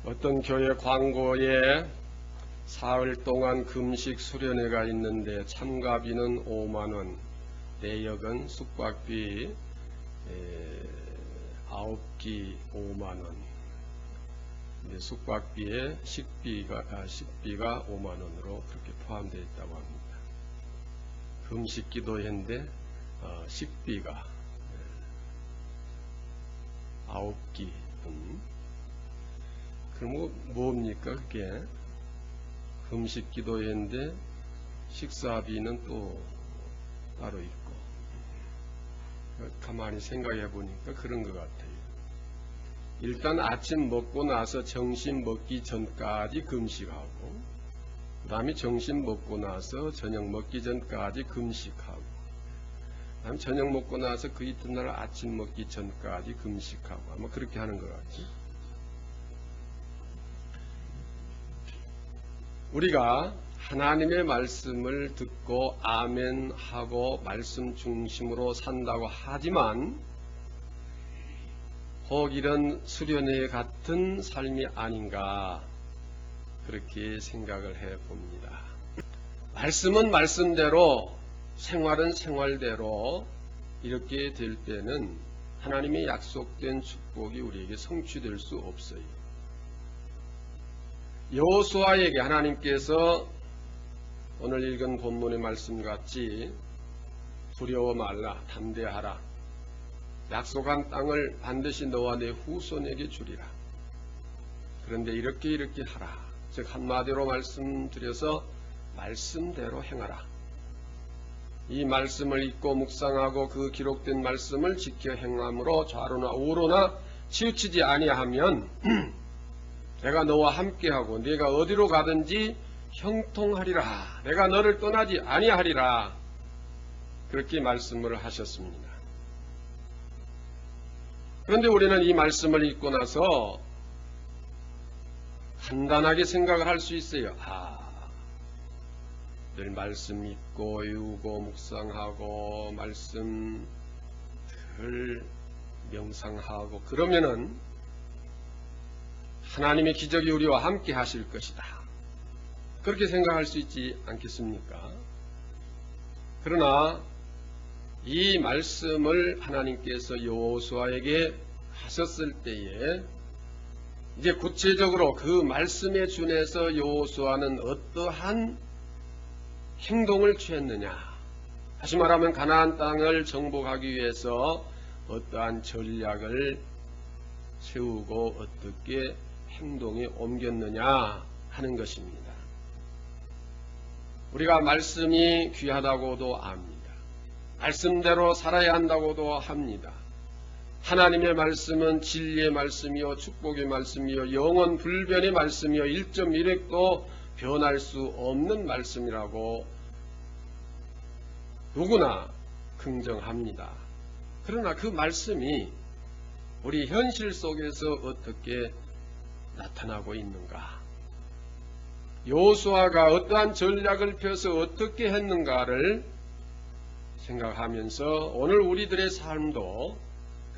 어떤 교회 광고에 사흘 동안 금식 수련회가 있는데 참가비는 5만원, 내역은 숙박비 9끼 5만원, 숙박비에 식비가 5만원으로 그렇게 포함되어 있다고 합니다. 금식 기도회인데 식비가 9끼. 그럼 뭡니까 그게? 금식 기도회인데 식사비는 또 따로 있고. 가만히 생각해 보니까 그런 것 같아요. 일단 아침 먹고 나서 점심 먹기 전까지 금식하고, 그 다음에 점심 먹고 나서 저녁 먹기 전까지 금식하고, 그 다음에 저녁 먹고 나서 그 이튿날 아침 먹기 전까지 금식하고, 아마 그렇게 하는 것 같지. 우리가 하나님의 말씀을 듣고 아멘 하고 말씀 중심으로 산다고 하지만 혹 이런 수련회 같은 삶이 아닌가 그렇게 생각을 해 봅니다. 말씀은 말씀대로, 생활은 생활대로 이렇게 될 때는 하나님의 약속된 축복이 우리에게 성취될 수 없어요. 여호수아에게 하나님께서 오늘 읽은 본문의 말씀같이 두려워 말라, 담대하라, 약속한 땅을 반드시 너와 내 후손에게 주리라. 그런데 이렇게 하라. 즉 한마디로 말씀드려서 말씀대로 행하라. 이 말씀을 읽고 묵상하고 그 기록된 말씀을 지켜 행함으로 좌로나 우로나 치우치지 아니하면 내가 너와 함께하고 네가 어디로 가든지 형통하리라. 내가 너를 떠나지 아니하리라. 그렇게 말씀을 하셨습니다. 그런데 우리는 이 말씀을 읽고 나서 간단하게 생각을 할 수 있어요. 늘 말씀 읽고 외우고 묵상하고 말씀 늘 명상하고 그러면은 하나님의 기적이 우리와 함께 하실 것이다. 그렇게 생각할 수 있지 않겠습니까? 그러나 이 말씀을 하나님께서 여호수아에게 하셨을 때에 이제 구체적으로 그 말씀에 준해서 여호수아는 어떠한 행동을 취했느냐, 다시 말하면 가나안 땅을 정복하기 위해서 어떠한 전략을 세우고 어떻게 행동에 옮겼느냐 하는 것입니다. 우리가 말씀이 귀하다고도 압니다. 말씀대로 살아야 한다고도 합니다. 하나님의 말씀은 진리의 말씀이요 축복의 말씀이요 영원 불변의 말씀이요 1.1획도 변할 수 없는 말씀이라고 누구나 긍정합니다. 그러나 그 말씀이 우리 현실 속에서 어떻게 나타나고 있는가? 여호수아가 어떠한 전략을 펴서 어떻게 했는가를 생각하면서 오늘 우리들의 삶도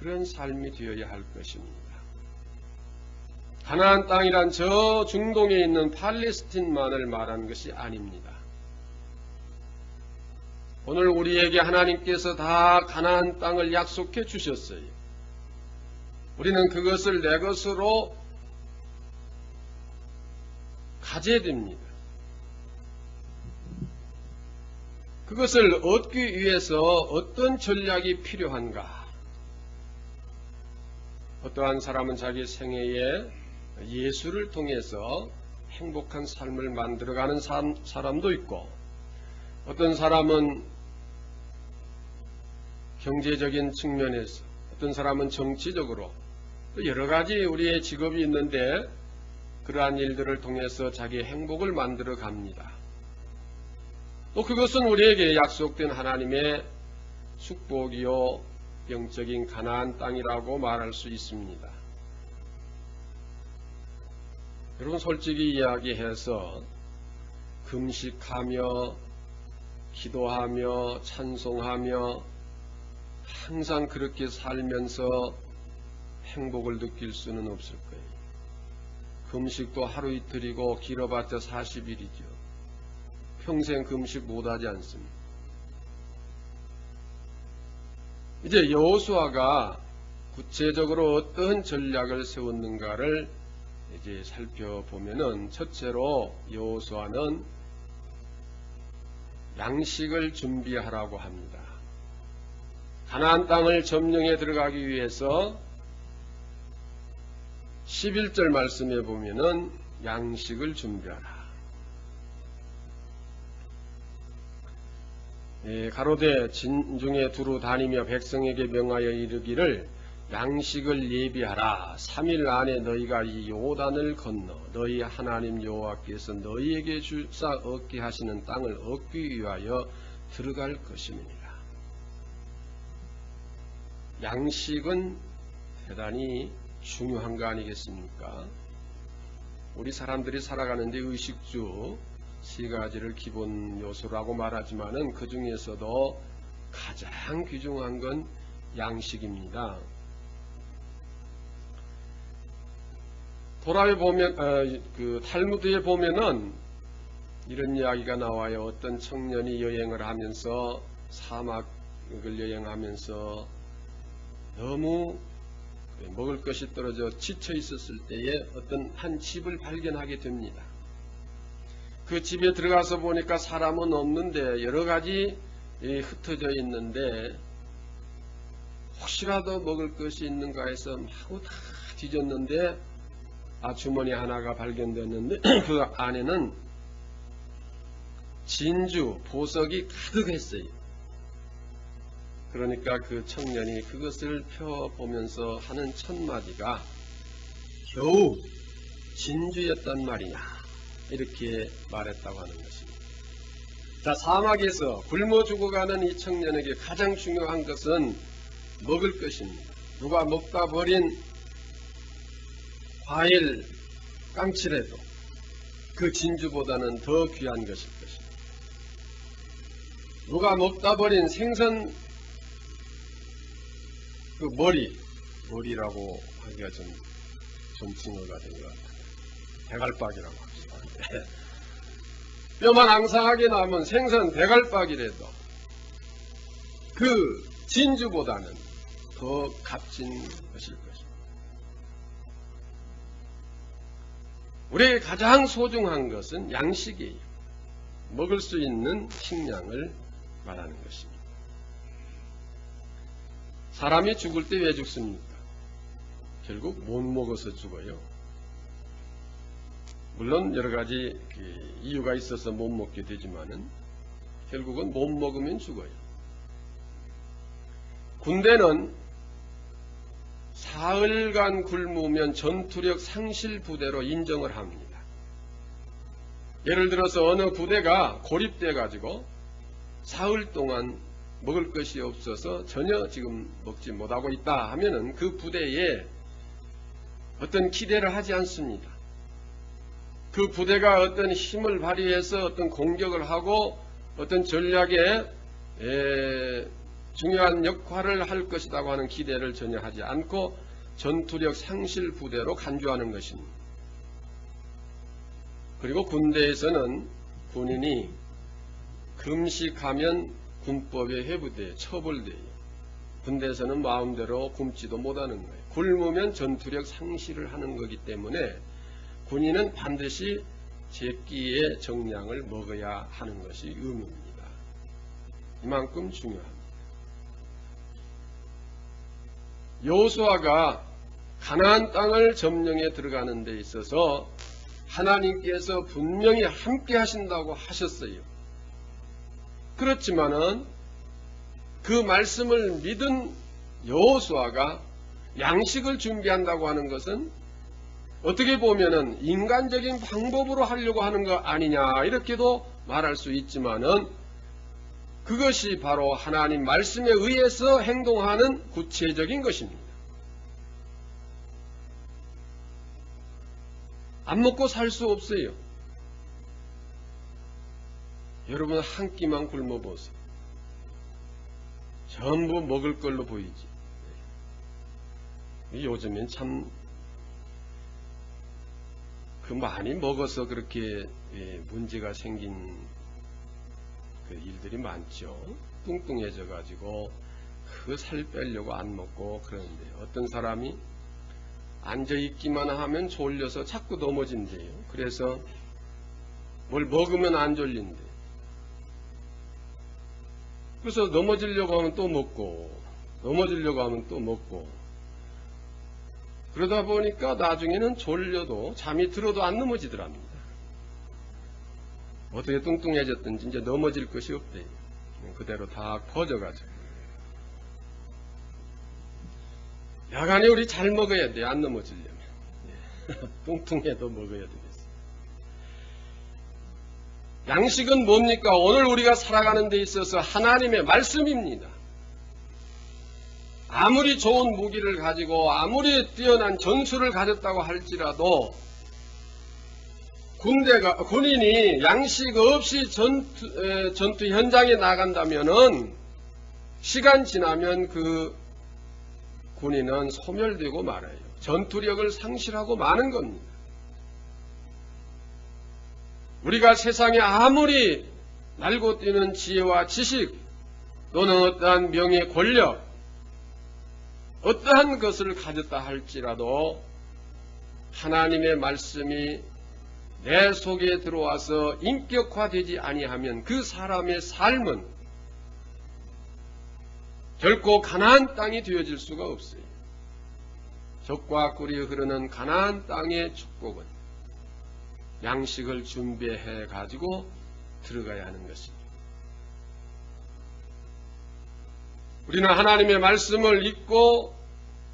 그런 삶이 되어야 할 것입니다. 가나안 땅이란 저 중동에 있는 팔레스틴만을 말하는 것이 아닙니다. 오늘 우리에게 하나님께서 다 가나안 땅을 약속해 주셨어요. 우리는 그것을 내 것으로 가져야 됩니다. 그것을 얻기 위해서 어떤 전략이 필요한가? 어떠한 사람은 자기 생애에 예수를 통해서 행복한 삶을 만들어가는 사람도 있고, 어떤 사람은 경제적인 측면에서, 어떤 사람은 정치적으로, 또 여러 가지 우리의 직업이 있는데 그러한 일들을 통해서 자기의 행복을 만들어 갑니다. 또 그것은 우리에게 약속된 하나님의 축복이요 영적인 가나안 땅이라고 말할 수 있습니다. 여러분 솔직히 이야기해서 금식하며 기도하며 찬송하며 항상 그렇게 살면서 행복을 느낄 수는 없을 거예요. 금식도 하루 이틀이고 길어봤자 40일이죠. 평생 금식 못하지 않습니다. 이제 여호수아가 구체적으로 어떤 전략을 세웠는가를 이제 살펴보면은, 첫째로 여호수아는 양식을 준비하라고 합니다. 가나안 땅을 점령해 들어가기 위해서 11절 말씀에 보면은 양식을 준비하라. 가로되 진중에 두루 다니며 백성에게 명하여 이르기를 양식을 예비하라. 3일 안에 너희가 이 요단을 건너 너희 하나님 여호와께서 너희에게 주사 얻게 하시는 땅을 얻기 위하여 들어갈 것임이니라. 양식은 대단히 중요한 거 아니겠습니까? 우리 사람들이 살아가는데 의식주 3가지를 기본 요소라고 말하지만은 그 중에서도 가장 귀중한 건 양식입니다. 도라에 보면, 탈무드에 보면은 이런 이야기가 나와요. 어떤 청년이 여행을 하면서 사막을 여행하면서 너무 먹을 것이 떨어져 지쳐 있었을 때에 어떤 한 집을 발견하게 됩니다. 그 집에 들어가서 보니까 사람은 없는데 여러 가지 흩어져 있는데 혹시라도 먹을 것이 있는가 해서 마구 다 뒤졌는데 주머니 하나가 발견됐는데 그 안에는 진주, 보석이 가득했어요. 그러니까 그 청년이 그것을 펴보면서 하는 첫 마디가 겨우 진주였단 말이냐, 이렇게 말했다고 하는 것입니다. 자, 사막에서 굶어 죽어가는 이 청년에게 가장 중요한 것은 먹을 것입니다. 누가 먹다 버린 과일 깡치라도 그 진주보다는 더 귀한 것일 것입니다. 누가 먹다 버린 생선 그 머리라고 하기가 좀 존칭어가 된 것 같아요. 대갈박이라고 합시다. 뼈만 앙상하게 남은 생선 대갈박이라도 그 진주보다는 더 값진 것일 것입니다. 우리에게 가장 소중한 것은 양식이에요. 먹을 수 있는 식량을 말하는 것입니다. 사람이 죽을 때 왜 죽습니까? 결국 못 먹어서 죽어요. 물론 여러 가지 이유가 있어서 못 먹게 되지만은 결국은 못 먹으면 죽어요. 군대는 사흘간 굶으면 전투력 상실 부대로 인정을 합니다. 예를 들어서 어느 부대가 고립돼 가지고 사흘 동안 먹을 것이 없어서 전혀 지금 먹지 못하고 있다 하면은 그 부대에 어떤 기대를 하지 않습니다. 그 부대가 어떤 힘을 발휘해서 어떤 공격을 하고 어떤 전략에 중요한 역할을 할 것이라고 하는 기대를 전혀 하지 않고 전투력 상실 부대로 간주하는 것입니다. 그리고 군대에서는 군인이 금식하면 군법에 회부돼 처벌돼요. 군대에서는 마음대로 굶지도 못하는 거예요. 굶으면 전투력 상실을 하는 거기 때문에 군인은 반드시 제끼의 정량을 먹어야 하는 것이 의무입니다. 이만큼 중요합니다. 여호수아가 가나안 땅을 점령해 들어가는 데 있어서 하나님께서 분명히 함께 하신다고 하셨어요. 그렇지만은 그 말씀을 믿은 여호수아가 양식을 준비한다고 하는 것은 어떻게 보면은 인간적인 방법으로 하려고 하는 거 아니냐, 이렇게도 말할 수 있지만은 그것이 바로 하나님 말씀에 의해서 행동하는 구체적인 것입니다. 안 먹고 살 수 없어요. 여러분 한 끼만 굶어보세요. 전부 먹을 걸로 보이지. 요즘엔 참 그 많이 먹어서 그렇게 문제가 생긴 그 일들이 많죠. 뚱뚱해져 가지고 그 살 빼려고 안 먹고 그러는데, 어떤 사람이 앉아 있기만 하면 졸려서 자꾸 넘어진대요. 그래서 뭘 먹으면 안 졸린대. 그래서 넘어지려고 하면 또 먹고, 넘어지려고 하면 또 먹고, 그러다 보니까 나중에는 졸려도 잠이 들어도 안 넘어지더랍니다. 어떻게 뚱뚱해졌든지 이제 넘어질 것이 없대요. 그대로 다 퍼져가지고. 야간에 우리 잘 먹어야 돼요. 안 넘어지려면. 뚱뚱해도 먹어야 되겠어요. 양식은 뭡니까? 오늘 우리가 살아가는 데 있어서 하나님의 말씀입니다. 아무리 좋은 무기를 가지고 아무리 뛰어난 전술을 가졌다고 할지라도 군인이 양식 없이 전투 현장에 나간다면은 시간 지나면 그 군인은 소멸되고 말아요. 전투력을 상실하고 마는 겁니다. 우리가 세상에 아무리 날고 뛰는 지혜와 지식 또는 어떠한 명예, 권력, 어떠한 것을 가졌다 할지라도 하나님의 말씀이 내 속에 들어와서 인격화되지 아니하면 그 사람의 삶은 결코 가나안 땅이 되어질 수가 없어요. 젖과 꿀이 흐르는 가나안 땅의 축복은 양식을 준비해 가지고 들어가야 하는 것입니다. 우리는 하나님의 말씀을 읽고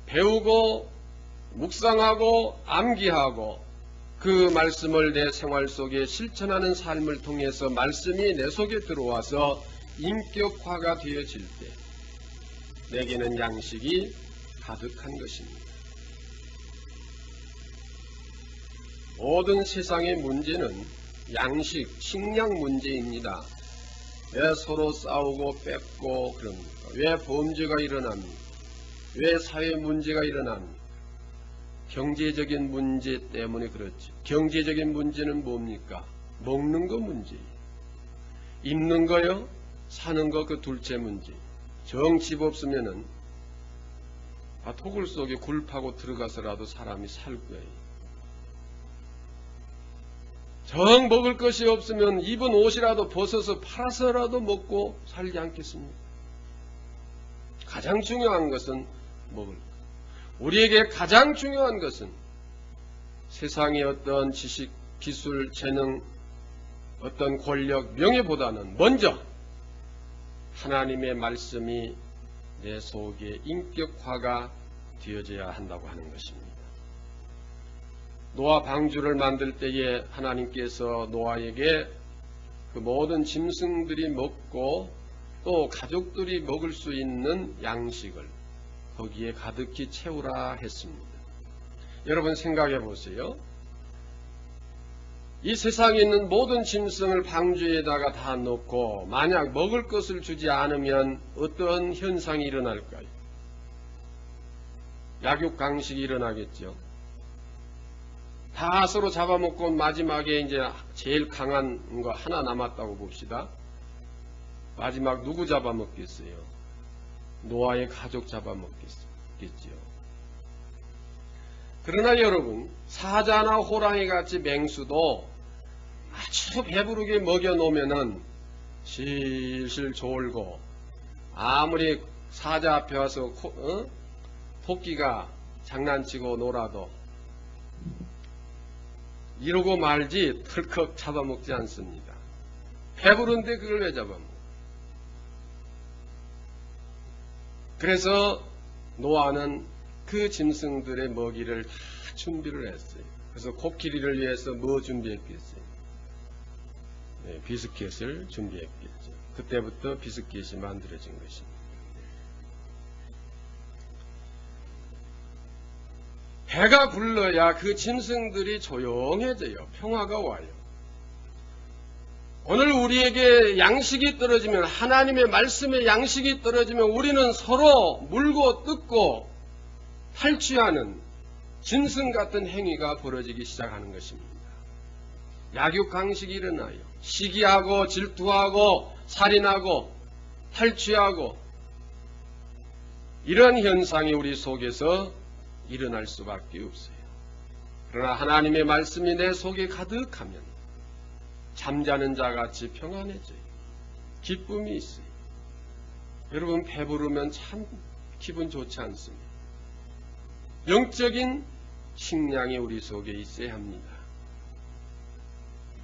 배우고 묵상하고 암기하고 그 말씀을 내 생활 속에 실천하는 삶을 통해서 말씀이 내 속에 들어와서 인격화가 되어질 때 내게는 양식이 가득한 것입니다. 모든 세상의 문제는 양식, 식량 문제입니다. 왜 서로 싸우고 뺏고 그럽니까? 왜 범죄가 일어납니까? 왜 사회 문제가 일어납니까? 경제적인 문제 때문에 그렇죠. 경제적인 문제는 뭡니까? 먹는 거 문제예요. 입는 거요, 사는 거 그 둘째 문제. 정 집 없으면은 토굴 속에 굴 파고 들어가서라도 사람이 살 거예요. 정 먹을 것이 없으면 입은 옷이라도 벗어서 팔아서라도 먹고 살지 않겠습니까? 가장 중요한 것은 먹을 것. 우리에게 가장 중요한 것은 세상의 어떤 지식, 기술, 재능, 어떤 권력, 명예보다는 먼저 하나님의 말씀이 내 속에 인격화가 되어져야 한다고 하는 것입니다. 노아 방주를 만들 때에 하나님께서 노아에게 그 모든 짐승들이 먹고 또 가족들이 먹을 수 있는 양식을 거기에 가득히 채우라 했습니다. 여러분 생각해 보세요. 이 세상에 있는 모든 짐승을 방주에다가 다 넣고 만약 먹을 것을 주지 않으면 어떤 현상이 일어날까요? 약육강식이 일어나겠죠. 다 서로 잡아먹고 마지막에 이제 제일 강한 거 하나 남았다고 봅시다. 마지막 누구 잡아먹겠어요? 노아의 가족 잡아먹겠지요. 그러나 여러분, 사자나 호랑이 같이 맹수도 아주 배부르게 먹여놓으면은 실실 졸고 아무리 사자 앞에 와서 토끼가 장난치고 놀아도 이러고 말지 털컥 잡아먹지 않습니다. 배부른데 그걸 왜 잡아먹어? 그래서 노아는 그 짐승들의 먹이를 다 준비를 했어요. 그래서 코끼리를 위해서 뭐 준비했겠어요? 네, 비스킷을 준비했겠죠. 그때부터 비스킷이 만들어진 것입니다. 배가 불러야 그 짐승들이 조용해져요. 평화가 와요. 오늘 우리에게 양식이 떨어지면, 하나님의 말씀에 양식이 떨어지면 우리는 서로 물고 뜯고 탈취하는 짐승 같은 행위가 벌어지기 시작하는 것입니다. 약육강식이 일어나요. 시기하고 질투하고 살인하고 탈취하고 이런 현상이 우리 속에서 일어날 수밖에 없어요. 그러나 하나님의 말씀이 내 속에 가득하면 잠자는 자같이 평안해져요. 기쁨이 있어요. 여러분 배부르면 참 기분 좋지 않습니다. 영적인 식량이 우리 속에 있어야 합니다.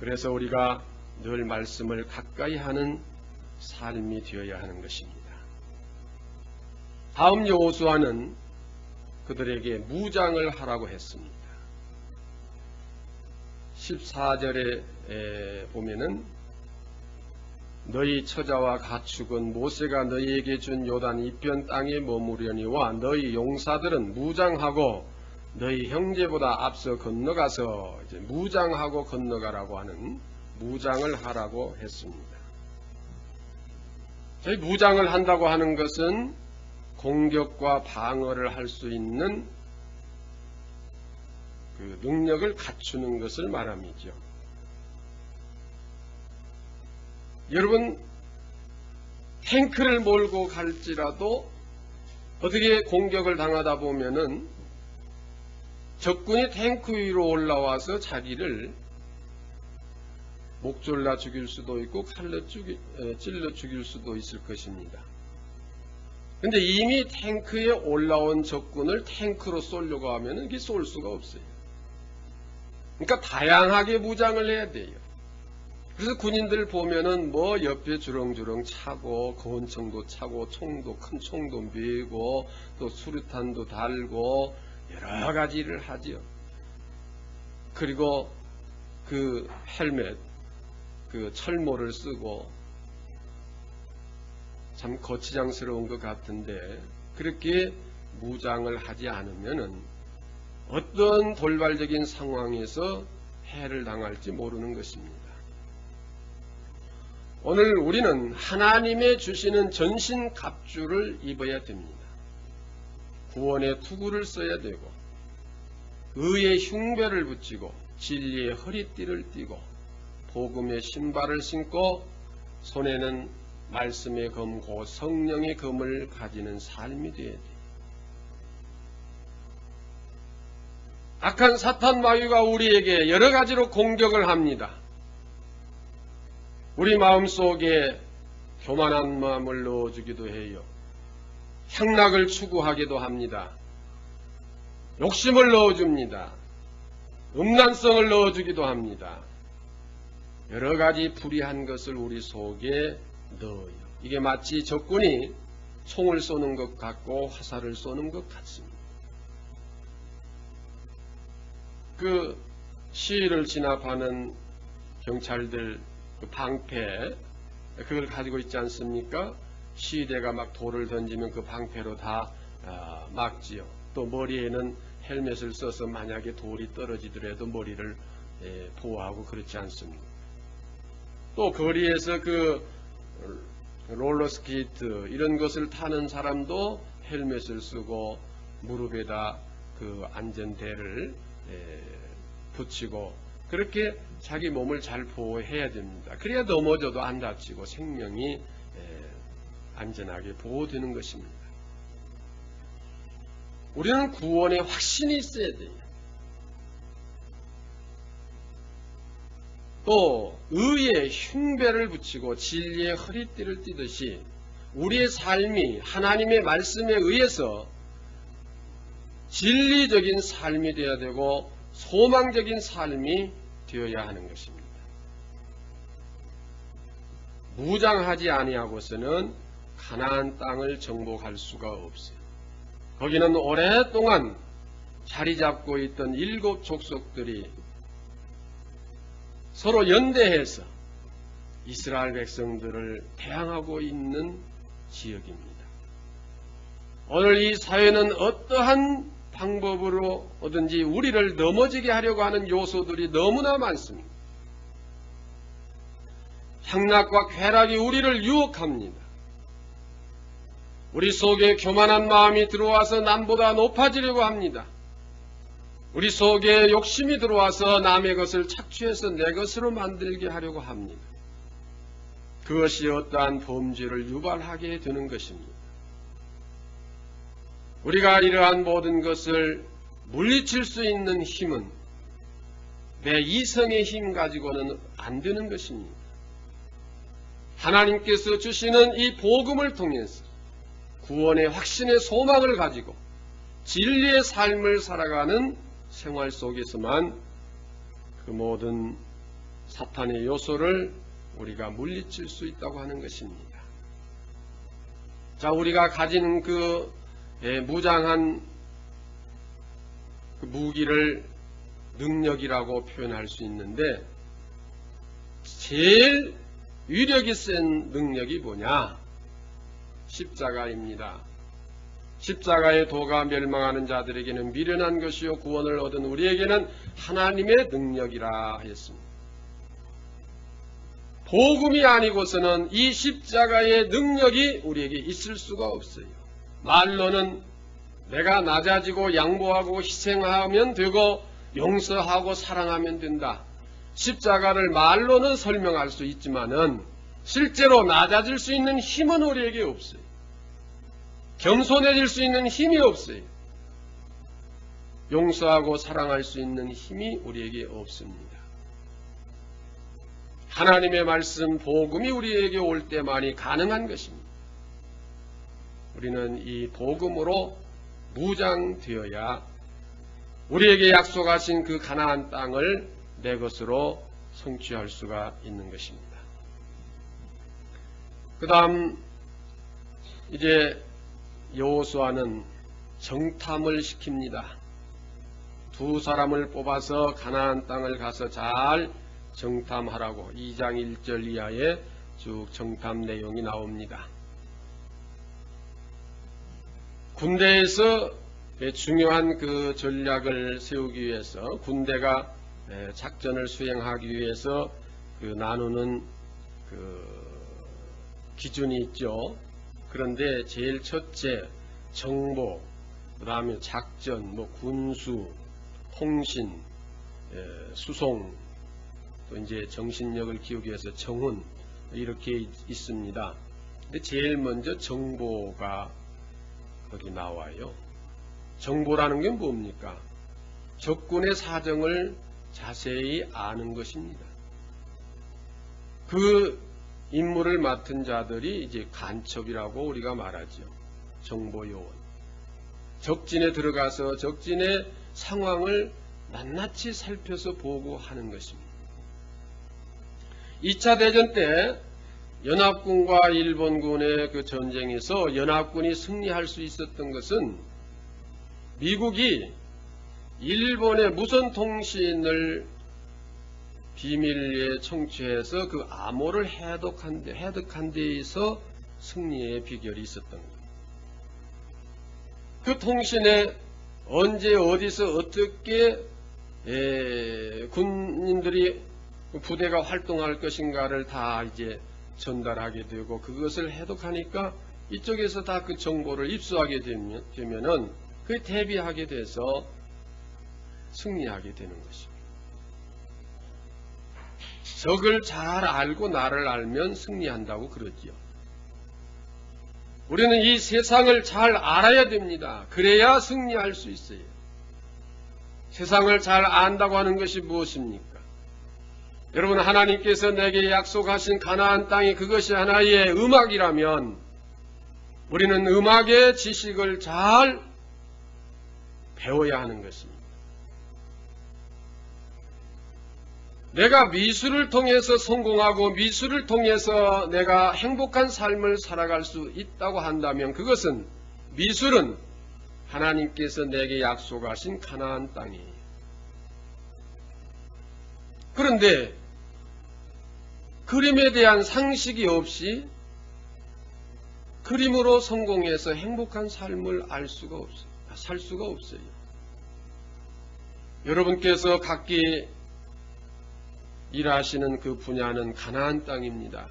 그래서 우리가 늘 말씀을 가까이 하는 삶이 되어야 하는 것입니다. 다음 여호수아는 그들에게 무장을 하라고 했습니다. 14절에 보면은 너희 처자와 가축은 모세가 너희에게 준 요단 이편 땅에 머무려니와 너희 용사들은 무장하고 너희 형제보다 앞서 건너가서 이제 무장하고 건너가라고 하는 무장을 하라고 했습니다. 저희 무장을 한다고 하는 것은 공격과 방어를 할 수 있는 그 능력을 갖추는 것을 말합니다. 여러분 탱크를 몰고 갈지라도 어떻게 공격을 당하다 보면은 적군이 탱크 위로 올라와서 자기를 목졸라 죽일 수도 있고 칼로 찔러 죽일 수도 있을 것입니다. 근데 이미 탱크에 올라온 적군을 탱크로 쏘려고 하면은 이게 쏠 수가 없어요. 그러니까 다양하게 무장을 해야 돼요. 그래서 군인들 보면은 뭐 옆에 주렁주렁 차고 권총도 차고 총도 큰 총도 메고 또 수류탄도 달고 여러 가지 일을 하죠. 그리고 그 헬멧, 그 철모를 쓰고 참 거치장스러운 것 같은데 그렇게 무장을 하지 않으면은 어떤 돌발적인 상황에서 해를 당할지 모르는 것입니다. 오늘 우리는 하나님의 주시는 전신 갑주를 입어야 됩니다. 구원의 투구를 써야 되고 의의 흉배를 붙이고 진리의 허리띠를 띠고 복음의 신발을 신고 손에는 말씀의 검 곧 성령의 검을 가지는 삶이 되어야 돼요. 악한 사탄 마귀가 우리에게 여러 가지로 공격을 합니다. 우리 마음속에 교만한 마음을 넣어주기도 해요. 향락을 추구하기도 합니다. 욕심을 넣어줍니다. 음란성을 넣어주기도 합니다. 여러 가지 불의한 것을 우리 속에 넣어요. 이게 마치 적군이 총을 쏘는 것 같고 화살을 쏘는 것 같습니다. 그 시위를 진압하는 경찰들 그 방패 그걸 가지고 있지 않습니까? 시위대가 막 돌을 던지면 그 방패로 다 막지요. 또 머리에는 헬멧을 써서 만약에 돌이 떨어지더라도 머리를 보호하고 그렇지 않습니다. 또 거리에서 그 롤러스케이트 이런 것을 타는 사람도 헬멧을 쓰고 무릎에다 그 안전대를 붙이고 그렇게 자기 몸을 잘 보호해야 됩니다. 그래야 넘어져도 안 다치고 생명이 안전하게 보호되는 것입니다. 우리는 구원의 확신이 있어야 돼요. 또 의의 흉배를 붙이고 진리의 허리띠를 띠듯이 우리의 삶이 하나님의 말씀에 의해서 진리적인 삶이 되어야 되고 소망적인 삶이 되어야 하는 것입니다. 무장하지 아니하고서는 가나안 땅을 정복할 수가 없어요. 거기는 오랫동안 자리 잡고 있던 7 족속들이 서로 연대해서 이스라엘 백성들을 대항하고 있는 지역입니다. 오늘 이 사회는 어떠한 방법으로든지 우리를 넘어지게 하려고 하는 요소들이 너무나 많습니다. 향락과 쾌락이 우리를 유혹합니다. 우리 속에 교만한 마음이 들어와서 남보다 높아지려고 합니다. 우리 속에 욕심이 들어와서 남의 것을 착취해서 내 것으로 만들게 하려고 합니다. 그것이 어떠한 범죄를 유발하게 되는 것입니다. 우리가 이러한 모든 것을 물리칠 수 있는 힘은 내 이성의 힘 가지고는 안 되는 것입니다. 하나님께서 주시는 이 복음을 통해서 구원의 확신의 소망을 가지고 진리의 삶을 살아가는 생활 속에서만 그 모든 사탄의 요소를 우리가 물리칠 수 있다고 하는 것입니다. 자, 우리가 가진 그 무장한 그 무기를 능력이라고 표현할 수 있는데 제일 위력이 센 능력이 뭐냐? 십자가입니다. 십자가의 도가 멸망하는 자들에게는 미련한 것이요 구원을 얻은 우리에게는 하나님의 능력이라 했습니다. 복음이 아니고서는 이 십자가의 능력이 우리에게 있을 수가 없어요. 말로는 내가 낮아지고 양보하고 희생하면 되고 용서하고 사랑하면 된다. 십자가를 말로는 설명할 수 있지만은 실제로 낮아질 수 있는 힘은 우리에게 없어요. 겸손해질 수 있는 힘이 없어요. 용서하고 사랑할 수 있는 힘이 우리에게 없습니다. 하나님의 말씀 복음이 우리에게 올 때만이 가능한 것입니다. 우리는 이 복음으로 무장되어야 우리에게 약속하신 그 가나안 땅을 내 것으로 성취할 수가 있는 것입니다. 그 다음 이제 여호수아는 정탐을 시킵니다. 두 사람을 뽑아서 가나안 땅을 가서 잘 정탐하라고 2장 1절 이하에 쭉 정탐 내용이 나옵니다. 군대에서 중요한 그 전략을 세우기 위해서 군대가 작전을 수행하기 위해서 그 나누는 그 기준이 있죠. 그런데 제일 첫째 정보, 그 다음에 작전, 군수, 통신, 수송, 또 이제 정신력을 키우기 위해서 정훈 이렇게 있습니다. 근데 제일 먼저 정보가 거기 나와요. 정보라는 게 뭡니까? 적군의 사정을 자세히 아는 것입니다. 그 임무를 맡은 자들이 이제 간첩이라고 우리가 말하죠. 정보요원. 적진에 들어가서 적진의 상황을 낱낱이 살펴서 보고하는 것입니다. 2차 대전 때 연합군과 일본군의 그 전쟁에서 연합군이 승리할 수 있었던 것은 미국이 일본의 무선 통신을 비밀리에 청취해서 그 암호를 해독한 데에서 승리의 비결이 있었던 겁니다. 그 통신에 언제 어디서 어떻게 군인들이 부대가 활동할 것인가를 다 이제 전달하게 되고 그것을 해독하니까 이쪽에서 다 그 정보를 입수하게 되면은 그에 대비하게 돼서 승리하게 되는 것입니다. 적을 잘 알고 나를 알면 승리한다고 그러지요. 우리는 이 세상을 잘 알아야 됩니다. 그래야 승리할 수 있어요. 세상을 잘 안다고 하는 것이 무엇입니까? 여러분, 하나님께서 내게 약속하신 가나안 땅이 그것이 하나의 음악이라면 우리는 음악의 지식을 잘 배워야 하는 것입니다. 내가 미술을 통해서 성공하고 미술을 통해서 내가 행복한 삶을 살아갈 수 있다고 한다면 그것은 미술은 하나님께서 내게 약속하신 가나안 땅이에요. 그런데 그림에 대한 상식이 없이 그림으로 성공해서 행복한 삶을 살 수가 없어요. 여러분께서 각기 일하시는 그 분야는 가나안 땅입니다.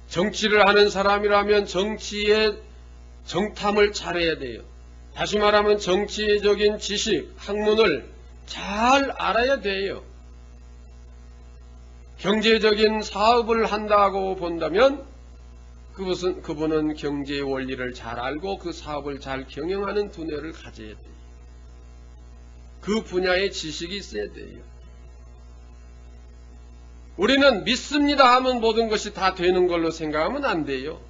정치를 하는 사람이라면 정치의 정탐을 잘해야 돼요. 다시 말하면 정치적인 지식, 학문을 잘 알아야 돼요. 경제적인 사업을 한다고 본다면 그분은 경제의 원리를 잘 알고 그 사업을 잘 경영하는 두뇌를 가져야 돼요. 그 분야의 지식이 있어야 돼요. 우리는 믿습니다 하면 모든 것이 다 되는 걸로 생각하면 안 돼요.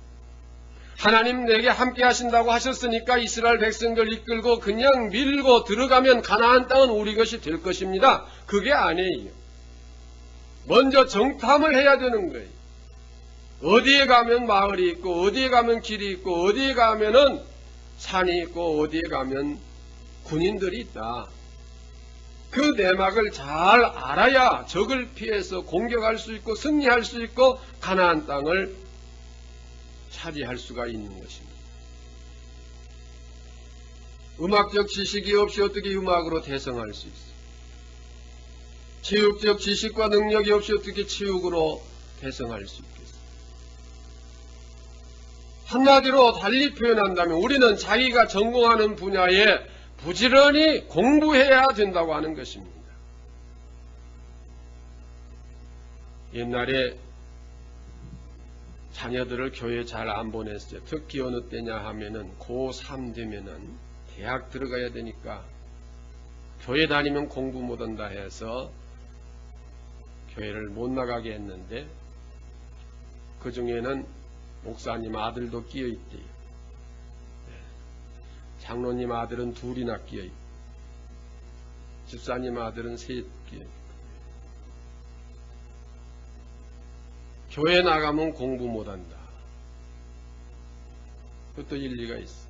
하나님 내게 함께 하신다고 하셨으니까 이스라엘 백성들 이끌고 그냥 밀고 들어가면 가나안 땅은 우리 것이 될 것입니다. 그게 아니에요. 먼저 정탐을 해야 되는 거예요. 어디에 가면 마을이 있고 어디에 가면 길이 있고 어디에 가면은 산이 있고 어디에 가면 군인들이 있다. 그 내막을 잘 알아야 적을 피해서 공격할 수 있고 승리할 수 있고 가나안 땅을 차지할 수가 있는 것입니다. 음악적 지식이 없이 어떻게 음악으로 대성할 수 있어요? 체육적 지식과 능력이 없이 어떻게 체육으로 대성할 수 있겠어요? 한마디로 달리 표현한다면 우리는 자기가 전공하는 분야에 부지런히 공부해야 된다고 하는 것입니다. 옛날에 자녀들을 교회 잘 안 보냈어요. 특히 어느 때냐 하면은 고3 되면은 대학 들어가야 되니까 교회 다니면 공부 못한다 해서 교회를 못 나가게 했는데 그 중에는 목사님 아들도 끼어 있대요. 장로님 아들은 둘이나 끼어 있고 집사님 아들은 셋 끼어 있고 교회 나가면 공부 못한다. 그것도 일리가 있어.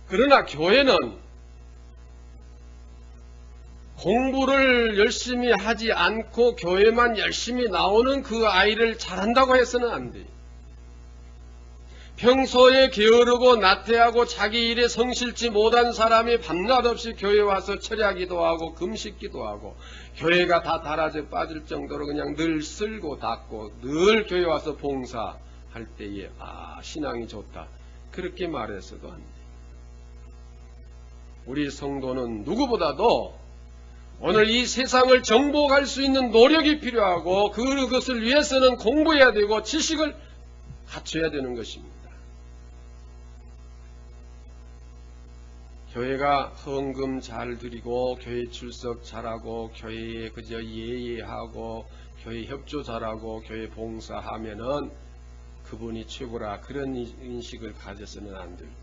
그러나 교회는 공부를 열심히 하지 않고 교회만 열심히 나오는 그 아이를 잘한다고 해서는 안 돼요. 평소에 게으르고 나태하고 자기 일에 성실치 못한 사람이 밤낮 없이 교회 와서 철야기도 하고 금식기도 하고 교회가 다 닳아져 빠질 정도로 그냥 늘 쓸고 닦고 늘 교회 와서 봉사할 때에 신앙이 좋다. 그렇게 말해서도 안 돼요. 우리 성도는 누구보다도 오늘 이 세상을 정복할 수 있는 노력이 필요하고 그것을 위해서는 공부해야 되고 지식을 갖춰야 되는 것입니다. 교회가 헌금 잘 드리고 교회 출석 잘하고 교회에 그저 예의하고 교회 협조 잘하고 교회 봉사하면은 그분이 최고라 그런 인식을 가져서는 안 됩니다.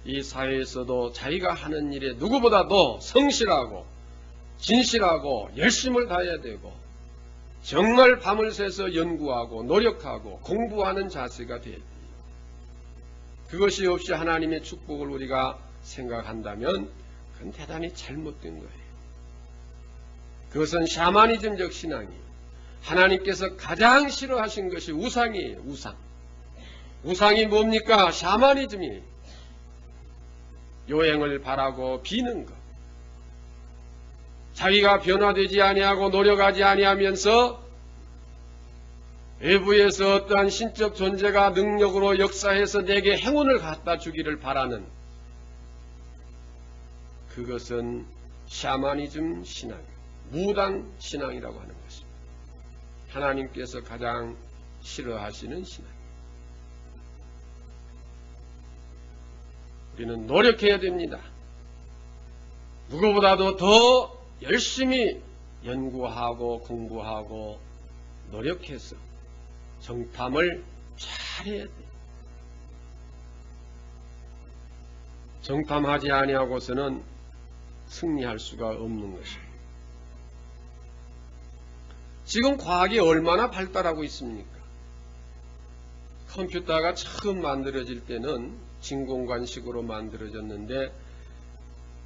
이 사회에서도 자기가 하는 일에 누구보다도 성실하고 진실하고 열심을 다해야 되고 정말 밤을 새서 연구하고 노력하고 공부하는 자세가 돼야 돼요. 그것이 없이 하나님의 축복을 우리가 생각한다면 그건 대단히 잘못된 거예요. 그것은 샤머니즘적 신앙이에요. 하나님께서 가장 싫어하신 것이 우상이에요. 우상이 뭡니까? 샤머니즘이에요. 요행을 바라고 비는 것. 자기가 변화되지 아니하고 노력하지 아니하면서 외부에서 어떠한 신적 존재가 능력으로 역사해서 내게 행운을 갖다 주기를 바라는 그것은 샤머니즘 신앙, 무당 신앙이라고 하는 것입니다. 하나님께서 가장 싫어하시는 신앙. 우리는 노력해야 됩니다. 누구보다도 더 열심히 연구하고 공부하고 노력해서 정탐을 잘해야 돼요. 정탐하지 아니하고서는 승리할 수가 없는 것입니다. 지금 과학이 얼마나 발달하고 있습니까? 컴퓨터가 처음 만들어질 때는 진공관식으로 만들어졌는데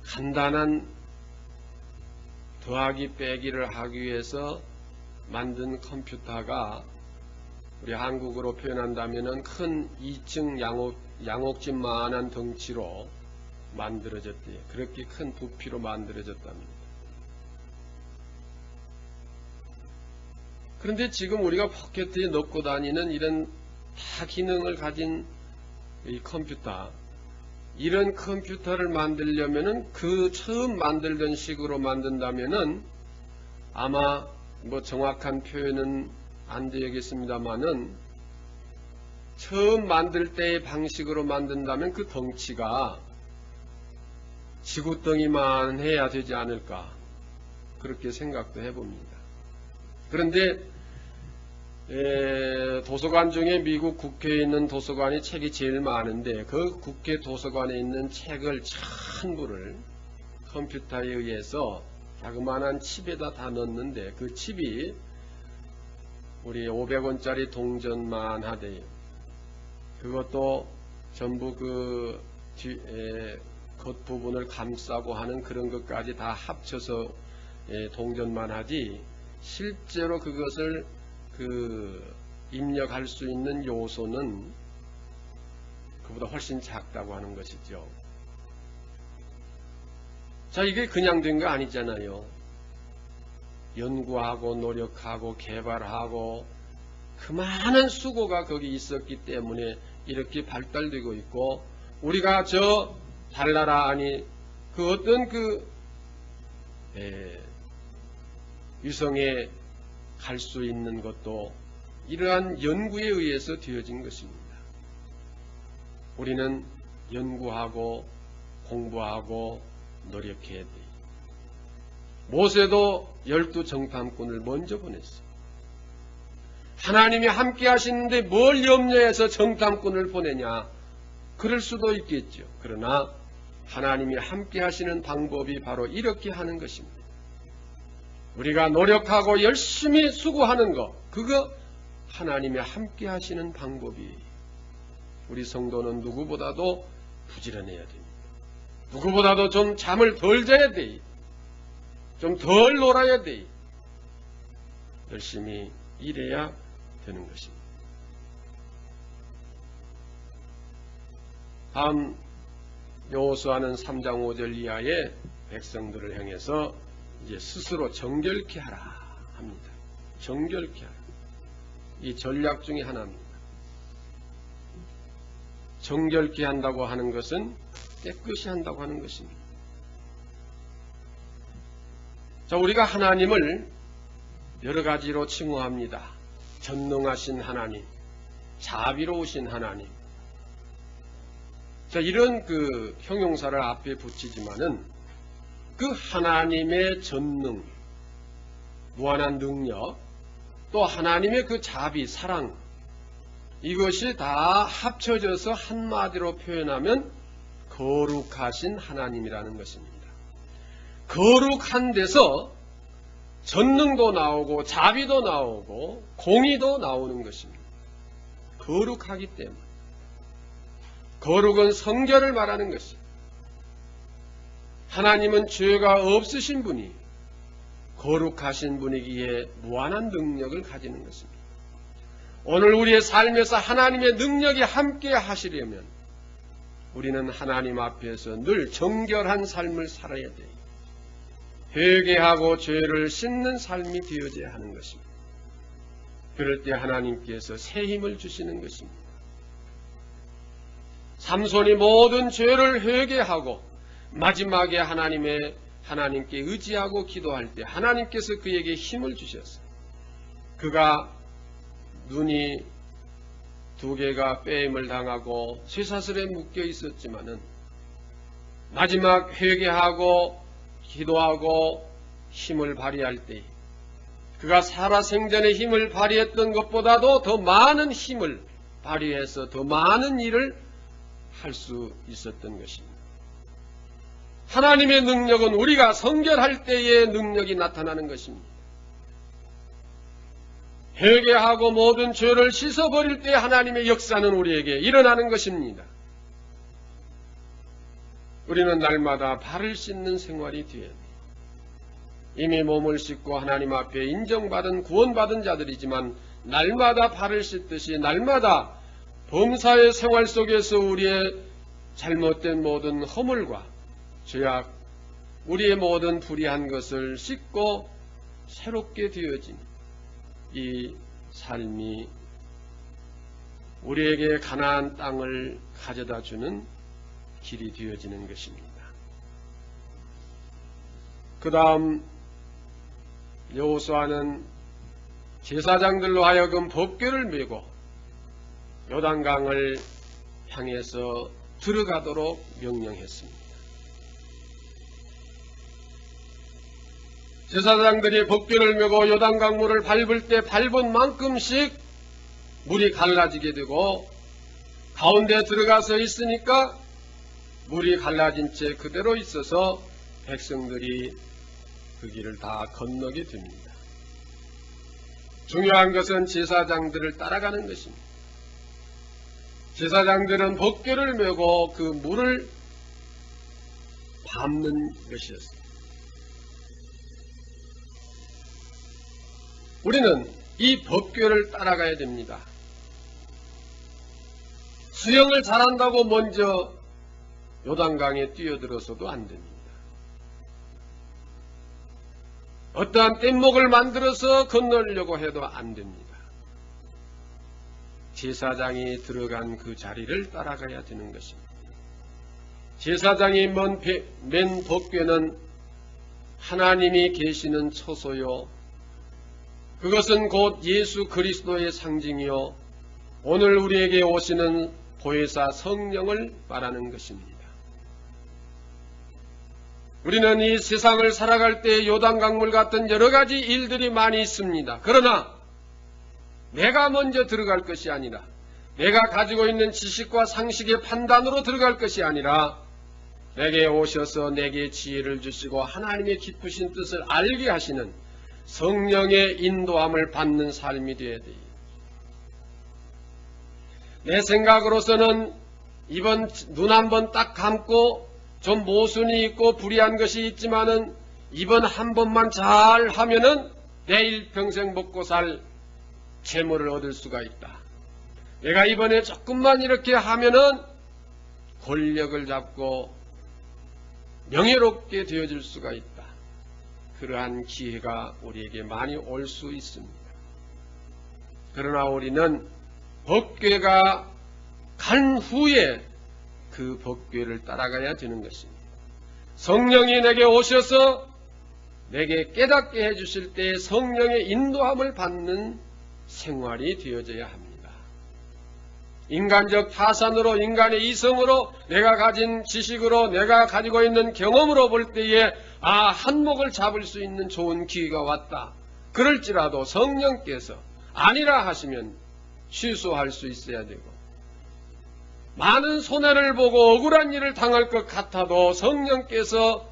간단한 더하기 빼기를 하기 위해서 만든 컴퓨터가 우리 한국어로 표현한다면 큰 2층 양옥집만한 덩치로 만들어졌대요. 그렇게 큰 부피로 만들어졌답니다. 그런데 지금 우리가 포켓에 넣고 다니는 이런 다 기능을 가진 이 컴퓨터, 이런 컴퓨터를 만들려면은 그 처음 만들던 식으로 만든다면은 아마 뭐 정확한 표현은 안 되겠습니다만은 처음 만들 때의 방식으로 만든다면 그 덩치가 지구덩이만 해야 되지 않을까, 그렇게 생각도 해봅니다. 그런데 도서관 중에 미국 국회에 있는 도서관이 책이 제일 많은데 그 국회 도서관에 있는 책을 전부를 컴퓨터에 의해서 자그마한 칩에다 다 넣었는데 그 칩이 우리 500원짜리 동전만 하대요. 그것도 전부 그 겉부분을 감싸고 하는 그런 것까지 다 합쳐서 동전만 하지, 실제로 그것을 입력할 수 있는 요소는 그보다 훨씬 작다고 하는 것이죠. 자, 이게 그냥 된 거 아니잖아요. 연구하고 노력하고 개발하고 그 많은 수고가 거기 있었기 때문에 이렇게 발달되고 있고, 우리가 저 달나라 아니 그 어떤 위성에 갈 수 있는 것도 이러한 연구에 의해서 되어진 것입니다. 우리는 연구하고 공부하고 노력해야 돼요. 모세도 12정탐꾼을 먼저 보냈어요. 하나님이 함께 하시는데 뭘 염려해서 정탐꾼을 보내냐? 그럴 수도 있겠죠. 그러나 하나님이 함께 하시는 방법이 바로 이렇게 하는 것입니다. 우리가 노력하고 열심히 수고하는 것, 그거 하나님이 함께 하시는 방법이, 우리 성도는 누구보다도 부지런해야 됩니다. 누구보다도 좀 잠을 덜 자야 돼요. 좀 덜 놀아야 돼요. 열심히 일해야 되는 것입니다. 다음 여호수아는 3장 5절 이하의 백성들을 향해서 이제 스스로 정결케 하라 합니다. 정결케 하라. 이 전략 중에 하나입니다. 정결케 한다고 하는 것은 깨끗이 한다고 하는 것입니다. 자, 우리가 하나님을 여러 가지로 칭호합니다. 전능하신 하나님, 자비로우신 하나님. 자, 이런 형용사를 앞에 붙이지만은 그 하나님의 전능, 무한한 능력, 또 하나님의 그 자비, 사랑, 이것이 다 합쳐져서 한마디로 표현하면 거룩하신 하나님이라는 것입니다. 거룩한 데서 전능도 나오고 자비도 나오고 공의도 나오는 것입니다. 거룩하기 때문에. 거룩은 성결을 말하는 것입니다. 하나님은 죄가 없으신 분이 거룩하신 분이기에 무한한 능력을 가지는 것입니다. 오늘 우리의 삶에서 하나님의 능력이 함께 하시려면 우리는 하나님 앞에서 늘 정결한 삶을 살아야 돼요. 회개하고 죄를 씻는 삶이 되어져야 하는 것입니다. 그럴 때 하나님께서 새 힘을 주시는 것입니다. 삼손이 모든 죄를 회개하고 마지막에 하나님께 의지하고 기도할 때 하나님께서 그에게 힘을 주셨어요. 그가 눈이 2개가 빼임을 당하고 쇠사슬에 묶여 있었지만은 마지막 회개하고 기도하고 힘을 발휘할 때 그가 살아생전의 힘을 발휘했던 것보다도 더 많은 힘을 발휘해서 더 많은 일을 할 수 있었던 것입니다. 하나님의 능력은 우리가 성결할 때의 능력이 나타나는 것입니다. 회개하고 모든 죄를 씻어버릴 때 하나님의 역사는 우리에게 일어나는 것입니다. 우리는 날마다 발을 씻는 생활이 되어야 합니다. 이미 몸을 씻고 하나님 앞에 인정받은 구원받은 자들이지만 날마다 발을 씻듯이 날마다 범사의 생활 속에서 우리의 잘못된 모든 허물과 죄악, 우리의 모든 불의한 것을 씻고 새롭게 되어진 이 삶이 우리에게 가나안 땅을 가져다 주는 길이 되어지는 것입니다. 그 다음 여호수아는 제사장들로 하여금 법궤를 메고 요단강을 향해서 들어가도록 명령했습니다. 제사장들이 법궤를 메고 요단강 물을 밟을 때 밟은 만큼씩 물이 갈라지게 되고 가운데 들어가서 있으니까 물이 갈라진 채 그대로 있어서 백성들이 그 길을 다 건너게 됩니다. 중요한 것은 제사장들을 따라가는 것입니다. 제사장들은 법궤를 메고 그 물을 밟는 것이었습니다. 우리는 이 법궤를 따라가야 됩니다. 수영을 잘한다고 먼저 요단강에 뛰어들어서도 안 됩니다. 어떠한 뗏목을 만들어서 건너려고 해도 안 됩니다. 제사장이 들어간 그 자리를 따라가야 되는 것입니다. 제사장이 맨 법궤는 하나님이 계시는 처소요, 그것은 곧 예수 그리스도의 상징이요 오늘 우리에게 오시는 보혜사 성령을 말하는 것입니다. 우리는 이 세상을 살아갈 때 요단강물 같은 여러 가지 일들이 많이 있습니다. 그러나 내가 먼저 들어갈 것이 아니라, 내가 가지고 있는 지식과 상식의 판단으로 들어갈 것이 아니라, 내게 오셔서 내게 지혜를 주시고 하나님의 기쁘신 뜻을 알게 하시는 성령의 인도함을 받는 삶이 되어야 돼요. 내 생각으로서는 이번 눈 한번 딱 감고 좀 모순이 있고 불의한 것이 있지만은 이번 한 번만 잘 하면은 내일 평생 먹고 살 재물을 얻을 수가 있다. 내가 이번에 조금만 이렇게 하면은 권력을 잡고 명예롭게 되어질 수가 있다. 그러한 기회가 우리에게 많이 올 수 있습니다. 그러나 우리는 법궤가 간 후에 그 법궤를 따라가야 되는 것입니다. 성령이 내게 오셔서 내게 깨닫게 해주실 때 성령의 인도함을 받는 생활이 되어져야 합니다. 인간적 타산으로, 인간의 이성으로, 내가 가진 지식으로, 내가 가지고 있는 경험으로 볼 때에 한몫을 잡을 수 있는 좋은 기회가 왔다. 그럴지라도 성령께서 아니라 하시면 취소할 수 있어야 되고, 많은 손해를 보고 억울한 일을 당할 것 같아도 성령께서